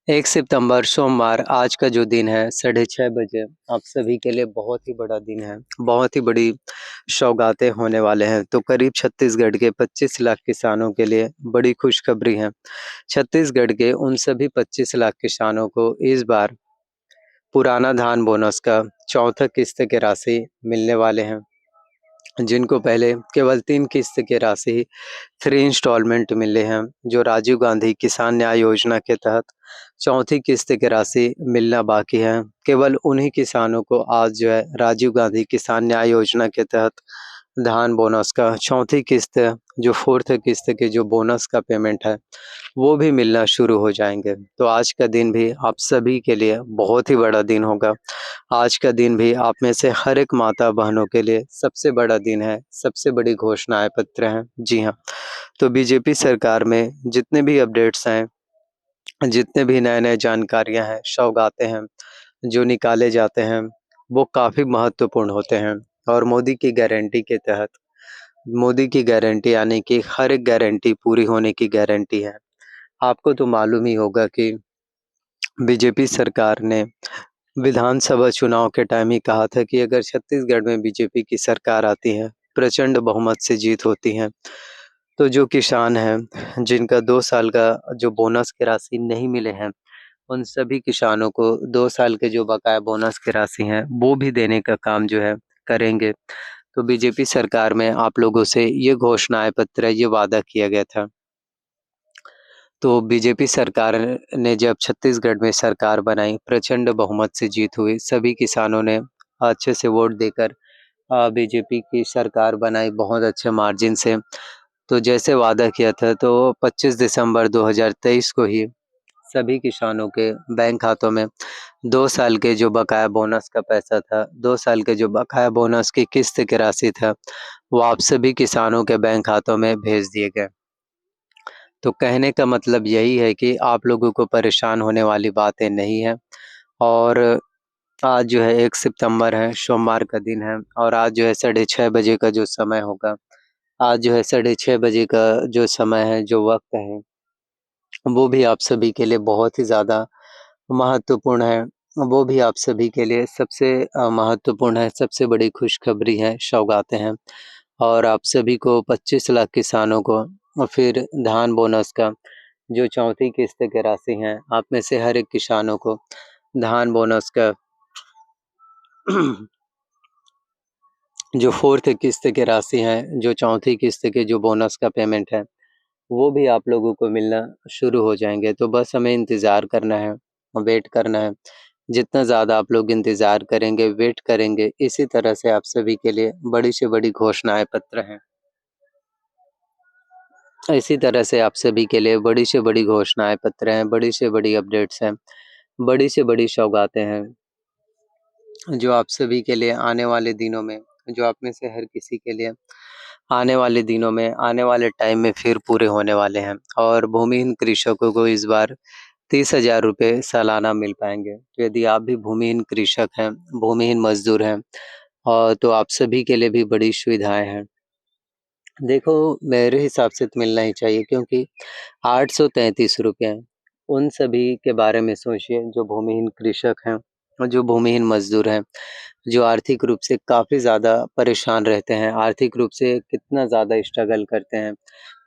1 सितंबर सोमवार आज का जो दिन है 6:30 बजे आप सभी के लिए बहुत ही बड़ा दिन है। बहुत ही बड़ी सौगातें होने वाले हैं। तो करीब छत्तीसगढ़ के 25 लाख किसानों के लिए बड़ी खुशखबरी है। छत्तीसगढ़ के उन सभी 25 लाख किसानों को इस बार पुराना धान बोनस का चौथा किस्त की राशि मिलने वाले हैं। जिनको पहले केवल 3 किस्त की राशि 3 इंस्टॉलमेंट मिले हैं, जो राजीव गांधी किसान न्याय योजना के तहत चौथी किस्त की राशि मिलना बाकी है। केवल उन्हीं किसानों को आज जो है राजीव गांधी किसान न्याय योजना के तहत धान बोनस का चौथी किस्त जो 4th किस्त के जो बोनस का पेमेंट है, वो भी मिलना शुरू हो जाएँगे। तो आज का दिन भी आप सभी के लिए बहुत ही बड़ा दिन होगा। आज का दिन भी आप में से हर एक माता-बहनों के लिए सबसे बड़ा दिन है, सबसे बड़ी घोषणाएँ पत्र हैं। जी हाँ, तो बीजेपी सरकार में जितने भी अपडेट्स हैं, जितने भी नए-नए जानकारियाँ हैं, सौगातें हैं, जो निकाले जाते हैं, वो काफ़ी महत्वपूर्ण होते हैं और मोदी की गारंटी के तहत मोदी की गारंटी यानी कि हर एक गारंटी पूरी होने की गारंटी है। आपको तो मालूम ही होगा कि बीजेपी सरकार ने विधानसभा चुनाव के टाइम ही कहा था कि अगर छत्तीसगढ़ में बीजेपी की सरकार आती है, प्रचंड बहुमत से जीत होती है, तो जो किसान हैं, जिनका 2 साल का जो बोनस की राशि नहीं मिले हैं, उन सभी किसानों को 2 साल के जो बकाया बोनस की राशि हैं, वो भी देने का काम जो है करेंगे। तो बीजेपी सरकार में आप लोगों से ये घोषणाएँ पत्र, ये वादा किया गया था। तो बीजेपी सरकार ने जब छत्तीसगढ़ में सरकार बनाई, प्रचंड बहुमत से जीत हुई, सभी किसानों ने अच्छे से वोट देकर बीजेपी की सरकार बनाई बहुत अच्छे मार्जिन से। तो जैसे वादा किया था तो 25 दिसंबर 2023 को ही सभी किसानों के बैंक खातों में 2 साल के जो बकाया बोनस का पैसा था, 2 साल के जो बकाया बोनस की किस्त की राशि था, वो आप सभी किसानों के बैंक खातों में भेज दिए गए। तो कहने का मतलब यही है कि आप लोगों को परेशान होने वाली बातें नहीं है और आज जो है 1 सितंबर है, सोमवार का दिन है और आज जो है 6:30 बजे का जो समय होगा, आज जो है 6:30 बजे का जो समय है, जो वक़्त है, वो भी आप सभी के लिए बहुत ही ज़्यादा महत्वपूर्ण है। वो भी आप सभी के लिए सबसे महत्वपूर्ण है, सबसे बड़ी खुशखबरी है, सौगातें हैं और आप सभी को 25 लाख किसानों को फिर धान बोनस का जो चौथी किस्त की राशि है, आप में से हर एक किसानों को धान बोनस का जो 4th किस्त की राशि है, जो चौथी किस्त के जो बोनस का पेमेंट है, वो भी आप लोगों को मिलना शुरू हो जाएँगे। तो बस हमें इंतज़ार करना है, वेट करना है। जितना ज़्यादा आप लोग इंतज़ार करेंगे, वेट करेंगे, इसी तरह से आप सभी के लिए बड़ी से बड़ी घोषणाएँ पत्र हैं। इसी तरह से आप सभी के लिए बड़ी से बड़ी घोषणाएँ पत्र हैं, बड़ी से बड़ी अपडेट्स हैं, बड़ी से बड़ी सौगातें हैं। जो आप सभी के लिए आने वाले दिनों में, जो आप में से हर किसी के लिए आने वाले दिनों में, आने वाले टाइम में फिर पूरे होने वाले हैं और भूमिहीन कृषकों को इस बार 30,000 रुपए सालाना मिल पाएँगे। तो यदि आप भी भूमिहीन कृषक हैं, भूमिहीन मज़दूर हैं तो आप सभी के लिए भी बड़ी सुविधाएँ हैं। देखो, मेरे हिसाब से तो मिलना ही चाहिए क्योंकि 833 रुपए उन सभी के बारे में सोचिए जो भूमिहीन कृषक हैं और जो भूमिहीन मज़दूर हैं, जो आर्थिक रूप से काफ़ी ज़्यादा परेशान रहते हैं, आर्थिक रूप से कितना ज़्यादा स्ट्रगल करते हैं,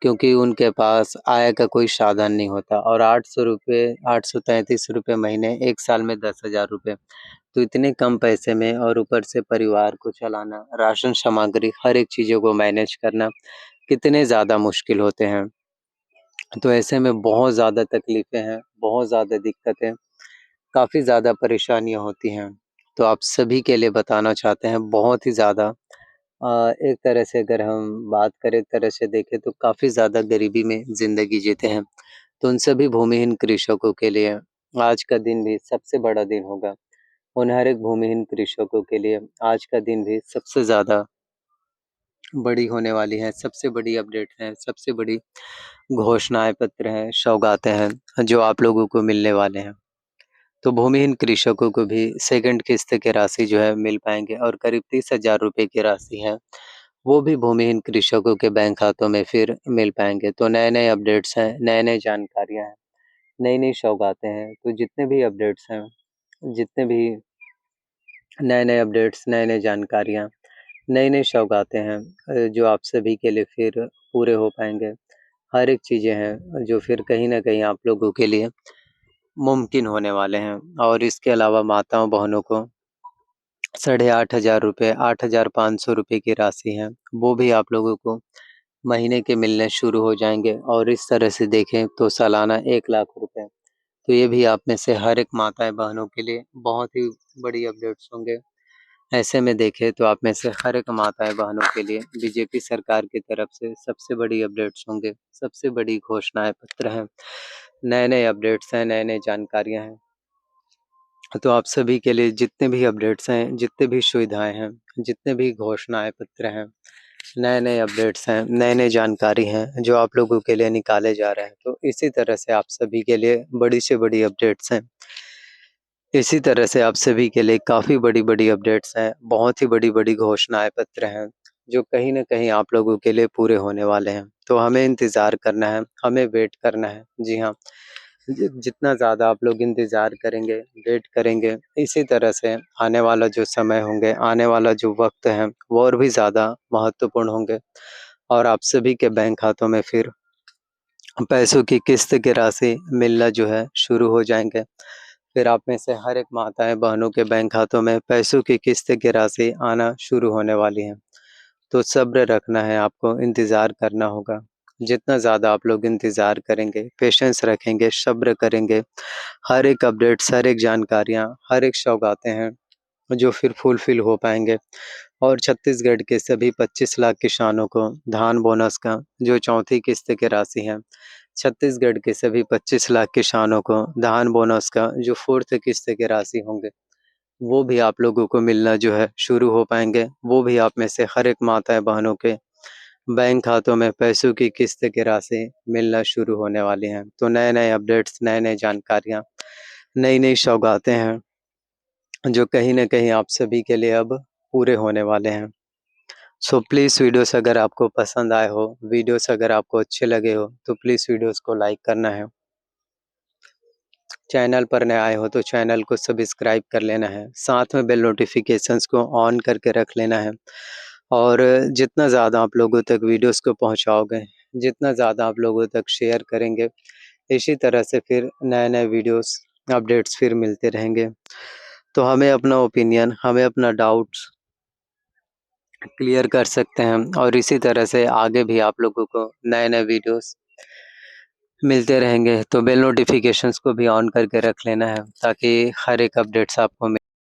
क्योंकि उनके पास आय का कोई साधन नहीं होता और 800 रुपए 833 रुपए महीने, 1 साल में 10,000 रुपए। तो इतने कम पैसे में और ऊपर से परिवार को चलाना, राशन सामग्री, हर एक चीज़ों को मैनेज करना, कितने ज़्यादा मुश्किल होते हैं। तो ऐसे में बहुत ज़्यादा तकलीफ़ें हैं, बहुत ज़्यादा दिक्कतें, काफ़ी ज़्यादा परेशानियाँ होती हैं। तो आप सभी के लिए बताना चाहते हैं बहुत ही ज़्यादा एक तरह से अगर हम बात करें, एक तरह से देखें तो काफ़ी ज़्यादा गरीबी में ज़िंदगी जीते हैं। तो उन सभी भूमिहीन कृषकों के लिए आज का दिन भी सबसे बड़ा दिन होगा। उन हर एक भूमिहीन कृषकों के लिए आज का दिन भी सबसे ज़्यादा बड़ी होने वाली है, सबसे बड़ी अपडेट है, सबसे बड़ी घोषणाएँ पत्र हैं, सौगातें हैं, जो आप लोगों को मिलने वाले हैं। तो भूमिहीन कृषकों को भी सेकंड किस्त की राशि जो है मिल पाएँगे और करीब 30,000 रुपए की राशि है, वो भी भूमिहीन कृषकों के बैंक खातों में फिर मिल पाएँगे। तो नए-नए अपडेट्स हैं, नए-नए जानकारियाँ हैं। नई-नई सौगातें हैं। तो जितने भी अपडेट्स हैं, जितने भी नए-नए अपडेट्स, नए-नए जानकारियाँ, नई-नई सौगातें हैं जो आप सभी के लिए फिर पूरे हो पाएँगे। हर एक चीज़ें हैं जो फिर कहीं न कहीं आप लोगों के लिए मुमकिन होने वाले हैं और इसके अलावा माताओं-बहनों को साढ़े 8,000 रुपए, 8,500 रुपए की राशि है, वो भी आप लोगों को महीने के मिलने शुरू हो जाएँगे और इस तरह से देखें तो सालाना 1 लाख रुपए। तो ये भी आप में से हर एक माताएँ-बहनों के लिए बहुत ही बड़ी अपडेट्स होंगे। ऐसे में देखें तो आप में से हर एक माताएँ-बहनों के लिए बीजेपी सरकार की तरफ से सबसे बड़ी अपडेट्स होंगे, सबसे बड़ी घोषणाएँ पत्र हैं, नए-नए अपडेट्स हैं, नए-नए जानकारियाँ हैं। तो आप सभी के लिए जितने भी अपडेट्स हैं, जितने भी सुविधाएँ हैं, जितने भी घोषणाएँ पत्र हैं, नए-नए अपडेट्स हैं, नए-नए जानकारी हैं, जो आप लोगों के लिए निकाले जा रहे हैं। तो इसी तरह से आप सभी के लिए बड़ी से बड़ी अपडेट्स हैं। इसी तरह से आप सभी के लिए काफ़ी बड़ी-बड़ी अपडेट्स हैं, बहुत ही बड़ी-बड़ी घोषणाएँ पत्र हैं, जो कहीं न कहीं आप लोगों के लिए पूरे होने वाले हैं। तो हमें इंतज़ार करना है, हमें वेट करना है। जी हाँ, जितना ज़्यादा आप लोग इंतज़ार करेंगे, वेट करेंगे, इसी तरह से आने वाला जो समय होंगे, आने वाला जो वक़्त है, वो और भी ज़्यादा महत्वपूर्ण होंगे और आप सभी के बैंक खातों में फिर पैसों की किस्त की राशि मिलना जो है शुरू हो जाएँगे। फिर आप में से हर एक माताएँ-बहनों के बैंक खातों में पैसों की किस्त की राशि आना शुरू होने वाली है। तो सब्र रखना है आपको, इंतज़ार करना होगा। जितना ज़्यादा आप लोग इंतज़ार करेंगे, पेशेंस रखेंगे, सब्र करेंगे, हर एक अपडेट्स, हर एक जानकारियाँ, हर एक सौगातें हैं, जो फिर फुलफ़िल हो पाएँगे और छत्तीसगढ़ के सभी 25 लाख किसानों को धान बोनस का जो चौथी किस्त की राशि है, छत्तीसगढ़ के सभी 25 लाख किसानों को धान बोनस का जो 4th किस्त की राशि होंगे, वो भी आप लोगों को मिलना जो है शुरू हो पाएँगे। वो भी आप में से हर एक माताएँ-बहनों के बैंक खातों में पैसों की किस्त की राशि मिलना शुरू होने वाली हैं। तो नए-नए अपडेट्स, नए-नए जानकारियाँ, नई-नई सौगातें हैं, जो कहीं न कहीं आप सभी के लिए अब पूरे होने वाले हैं। सो प्लीज़ वीडियोज़ अगर आपको पसंद आए हो, वीडियोज़ अगर आपको अच्छे लगे हो, तो प्लीज़ वीडियोज़ को लाइक करना है। चैनल पर नए आए हो तो चैनल को सब्सक्राइब कर लेना है। साथ में बेल नोटिफ़िकेशंस को ऑन करके रख लेना है और जितना ज़्यादा आप लोगों तक वीडियोज़ को पहुँचाओगे, जितना ज़्यादा आप लोगों तक शेयर करेंगे, इसी तरह से फिर नए-नए वीडियोज़, अपडेट्स फिर मिलते रहेंगे। तो हमें अपना ओपिनियन, हमें अपना डाउट्स क्लियर कर सकते हैं और इसी तरह से आगे भी आप लोगों को नए-नए वीडियोज़ मिलते रहेंगे। तो बेल नोटिफ़िकेशंस को भी ऑन करके रख लेना है ताकि हर एक अपडेट्स आपको